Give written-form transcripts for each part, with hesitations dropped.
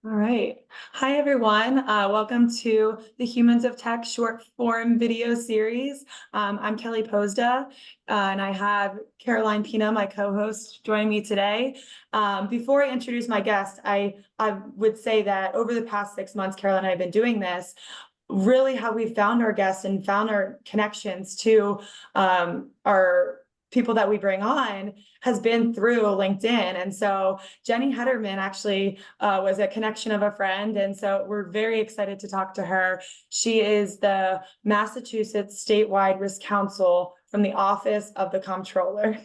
All right. Hi, everyone. Welcome to the Humans of Tech short form video series. I'm Kelly Posda, and I have Caroline Pina, my co-host, joining me today. Before I introduce my guest, I would say that over the past 6 months, Caroline and I have been doing this. Really, how we found our guests and found our connections to our people that we bring on has been through LinkedIn. And so Jenny Hedderman actually was a connection of a friend. And so we're very excited to talk to her. She is the Massachusetts statewide risk counsel from the Office of the Comptroller.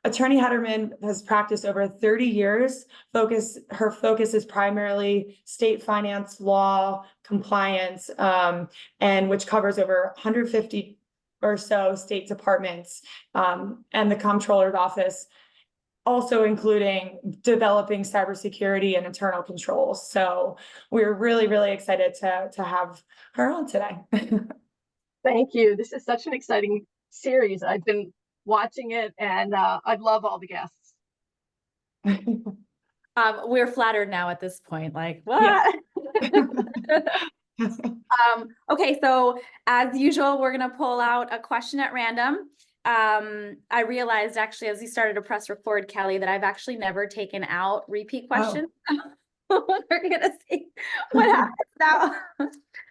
Attorney Hedderman has practiced over 30 years. Her focus is primarily state finance law, compliance, and which covers over 150 or so state departments, and the comptroller's office, also including developing cybersecurity and internal controls. So we're really, really excited to have her on today. Thank you. This is such an exciting series. I've been watching it, and I love all the guests. We're flattered now at this point, like, what? Yeah. Okay, so as usual, we're going to pull out a question at random. I realized actually, as you started to press record, Kelly, that I've actually never taken out repeat questions. Oh. We're going to see what happens now.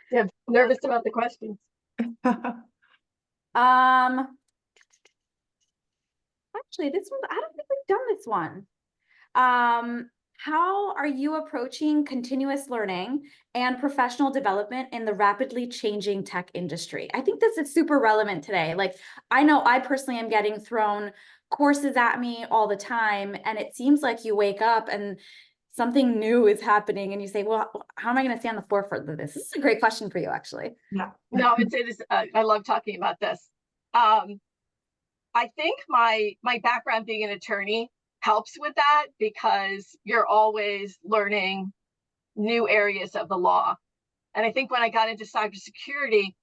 Yeah, nervous about the questions. Actually, this one, I don't think we've done this one. How are you approaching continuous learning and professional development in the rapidly changing tech industry? I think this is super relevant today. Like, I know I personally am getting thrown courses at me all the time, and it seems like you wake up and something new is happening and you say, well, how am I going to stay on the forefront of this? This is a great question for you, actually. Yeah. No, it is. I love talking about this. I think my background being an attorney helps with that, because you're always learning new areas of the law. And I think when I got into cybersecurity,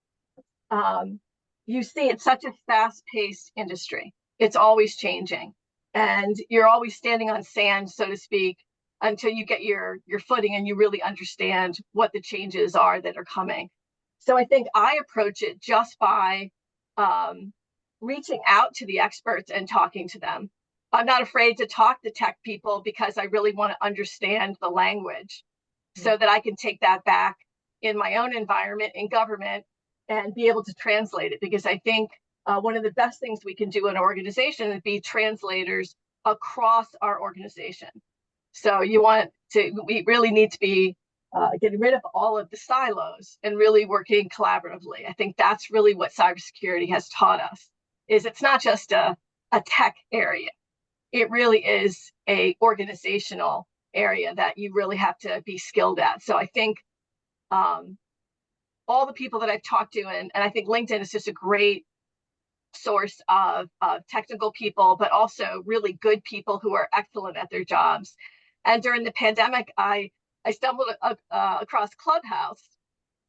you see it's such a fast-paced industry. It's always changing, and you're always standing on sand, so to speak, until you get your footing and you really understand what the changes are that are coming. So I think I approach it just by reaching out to the experts and talking to them. I'm not afraid to talk to tech people because I really want to understand the language so that I can take that back in my own environment in government and be able to translate it. Because I think one of the best things we can do in an organization is be translators across our organization. So we really need to be getting rid of all of the silos and really working collaboratively. I think that's really what cybersecurity has taught us, is it's not just a tech area. It really is a organizational area that you really have to be skilled at. So I think all the people that I've talked to, and I think LinkedIn is just a great source of technical people, but also really good people who are excellent at their jobs. And during the pandemic, I stumbled across Clubhouse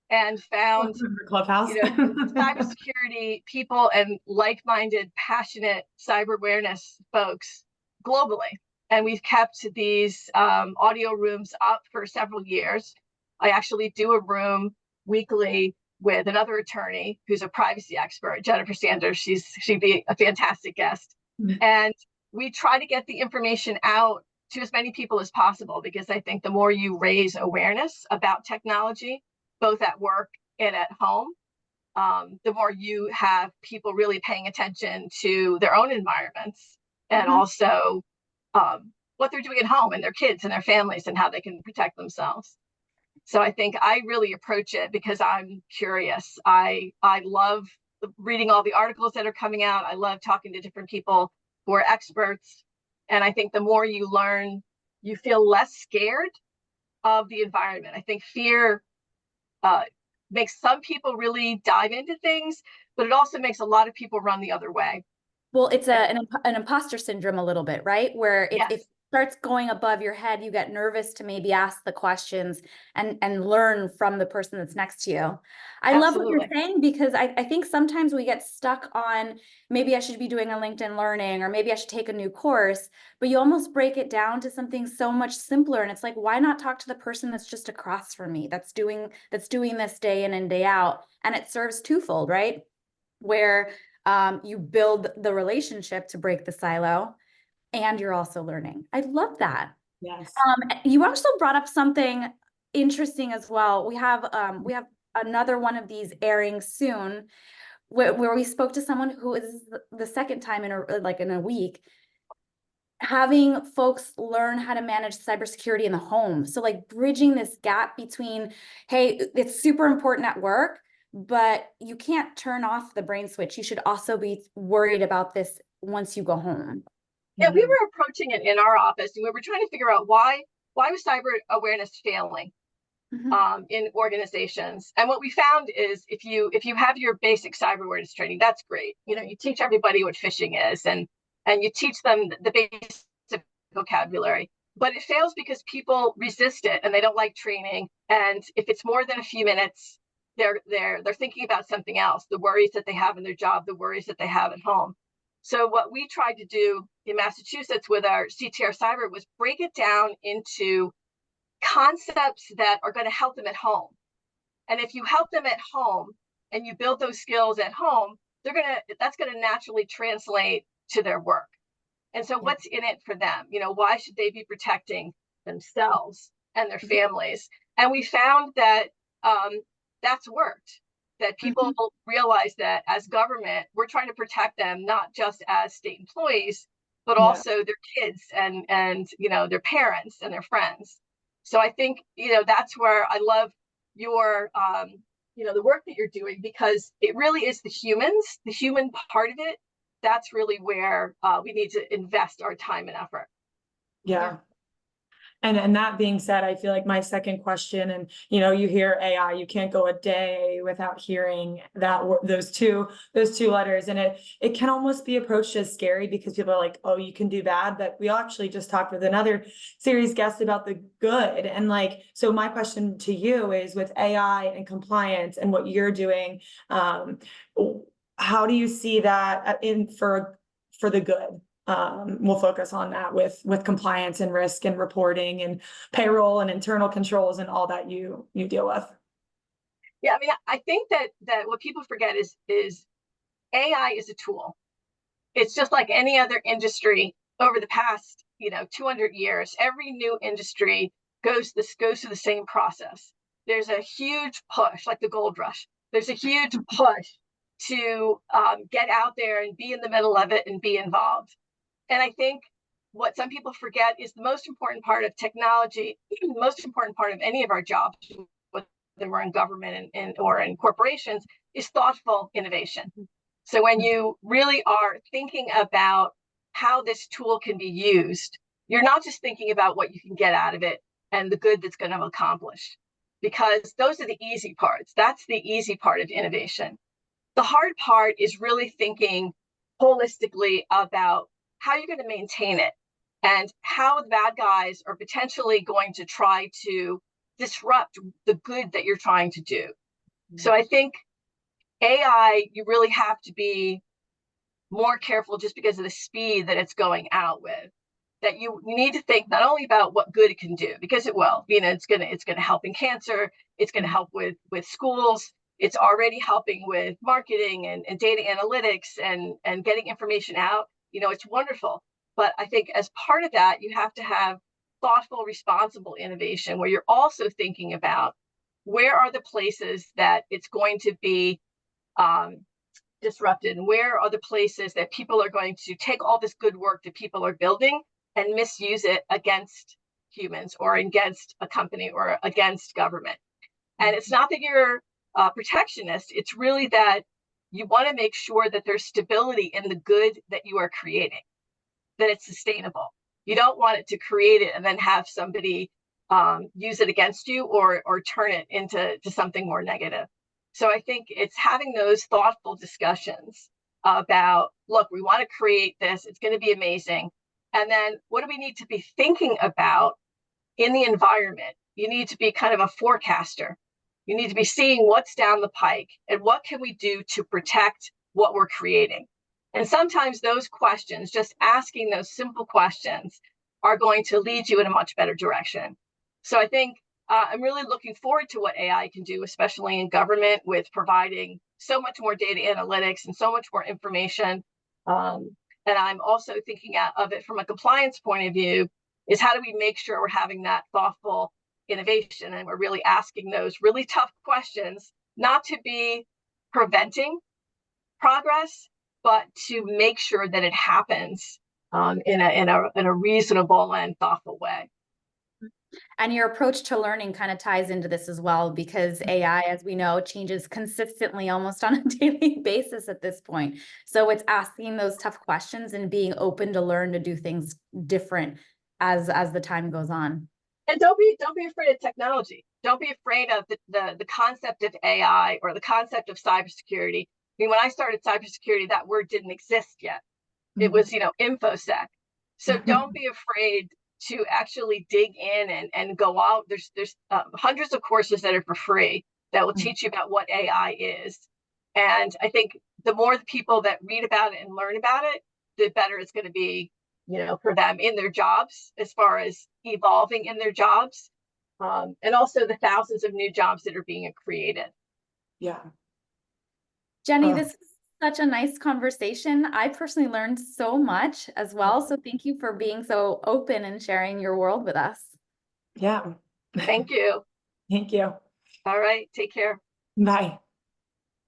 and found Clubhouse, cybersecurity people and like-minded, passionate cyber awareness folks globally. And we've kept these audio rooms up for several years. I actually do a room weekly with another attorney who's a privacy expert, Jennifer Sanders. She'd be a fantastic guest. And we try to get the information out to as many people as possible, because I think the more you raise awareness about technology, both at work and at home, the more you have people really paying attention to their own environments and also what they're doing at home and their kids and their families and how they can protect themselves. So I think I really approach it because I'm curious. I love reading all the articles that are coming out. I love talking to different people who are experts. And I think the more you learn, you feel less scared of the environment. I think fear makes some people really dive into things, but it also makes a lot of people run the other way. Well, it's an imposter syndrome a little bit, right? Where if starts going above your head, you get nervous to maybe ask the questions and learn from the person that's next to you. I love what you're Absolutely. saying, because I think sometimes we get stuck on, maybe I should be doing a LinkedIn Learning, or maybe I should take a new course, but you almost break it down to something so much simpler. And it's like, why not talk to the person that's just across from me, that's doing this day in and day out? And it serves twofold, right? Where you build the relationship to break the silo, and you're also learning. I love that. Yes. You also brought up something interesting as well. We have another one of these airing soon, where we spoke to someone who is the second time in a week, having folks learn how to manage cybersecurity in the home. So like bridging this gap between, hey, it's super important at work, but you can't turn off the brain switch. You should also be worried about this once you go home. Yeah, we were approaching it in our office, and we were trying to figure out why was cyber awareness failing in organizations. And what we found is, if you have your basic cyber awareness training, that's great. You know, you teach everybody what phishing is, and you teach them the basic vocabulary. But it fails because people resist it, and they don't like training. And if it's more than a few minutes, they're thinking about something else, the worries that they have in their job, the worries that they have at home. So what we tried to do in Massachusetts with our CTR Cyber was break it down into concepts that are going to help them at home. And if you help them at home and you build those skills at home, that's going to naturally translate to their work. And so what's in it for them? You know, why should they be protecting themselves and their families? And we found that that's worked. That people realize that as government, we're trying to protect them, not just as state employees, but also their kids and you know, their parents and their friends. So I think, you know, that's where I love your you know, the work that you're doing, because it really is the human part of it. That's really where we need to invest our time and effort. Yeah. And that being said, I feel like my second question, and you know, you hear AI, you can't go a day without hearing that those two letters, and it can almost be approached as scary, because people are like, oh, you can do bad. But we actually just talked with another series guest about the good. And like, so my question to you is, with AI and compliance and what you're doing, how do you see that for the good? We'll focus on that with compliance and risk and reporting and payroll and internal controls and all that you deal with. Yeah, I mean, I think that what people forget is AI is a tool. It's just like any other industry over the past, you know, 200 years. Every new industry goes through the same process. There's a huge push, like the gold rush. There's a huge push to get out there and be in the middle of it and be involved. And I think what some people forget is the most important part of technology, the most important part of any of our jobs, whether we're in government or in corporations, is thoughtful innovation. So when you really are thinking about how this tool can be used, you're not just thinking about what you can get out of it and the good that's going to accomplish, because those are the easy parts. That's the easy part of innovation. The hard part is really thinking holistically about how you're going to maintain it, and how the bad guys are potentially going to try to disrupt the good that you're trying to do. So I think AI, you really have to be more careful, just because of the speed that it's going out with. That you need to think not only about what good it can do, because it will. You know, it's gonna help in cancer. It's going to help with schools. It's already helping with marketing and data analytics and getting information out. You know, it's wonderful. But I think as part of that, you have to have thoughtful, responsible innovation, where you're also thinking about where are the places that it's going to be disrupted, and where are the places that people are going to take all this good work that people are building and misuse it against humans or against a company or against government. And it's not that you're protectionist, it's really that you want to make sure that there's stability in the good that you are creating, that it's sustainable. You don't want it to create it and then have somebody use it against you or turn it into something more negative. So I think it's having those thoughtful discussions about, look, we want to create this. It's going to be amazing. And then what do we need to be thinking about in the environment? You need to be kind of a forecaster. You need to be seeing what's down the pike and what can we do to protect what we're creating. And sometimes those questions, just asking those simple questions, are going to lead you in a much better direction. So I think I'm really looking forward to what AI can do, especially in government, with providing so much more data analytics and so much more information. And I'm also thinking of it from a compliance point of view, is how do we make sure we're having that thoughtful innovation and we're really asking those really tough questions, not to be preventing progress, but to make sure that it happens in a reasonable and thoughtful way. And your approach to learning kind of ties into this as well, because AI, as we know, changes consistently almost on a daily basis at this point. So it's asking those tough questions and being open to learn to do things different as the time goes on. And don't be afraid of technology. Don't be afraid of the concept of AI or the concept of cybersecurity. I mean, when I started cybersecurity, that word didn't exist yet. It was, InfoSec. So don't be afraid to actually dig in and go out. There's hundreds of courses that are for free that will teach you about what AI is. And I think the more the people that read about it and learn about it, the better it's going to be, for them in their jobs, as far as evolving in their jobs, and also the thousands of new jobs that are being created. Yeah. Jenny, this is such a nice conversation. I personally learned so much as well. So thank you for being so open and sharing your world with us. Yeah. Thank you. Thank you. All right. Take care. Bye.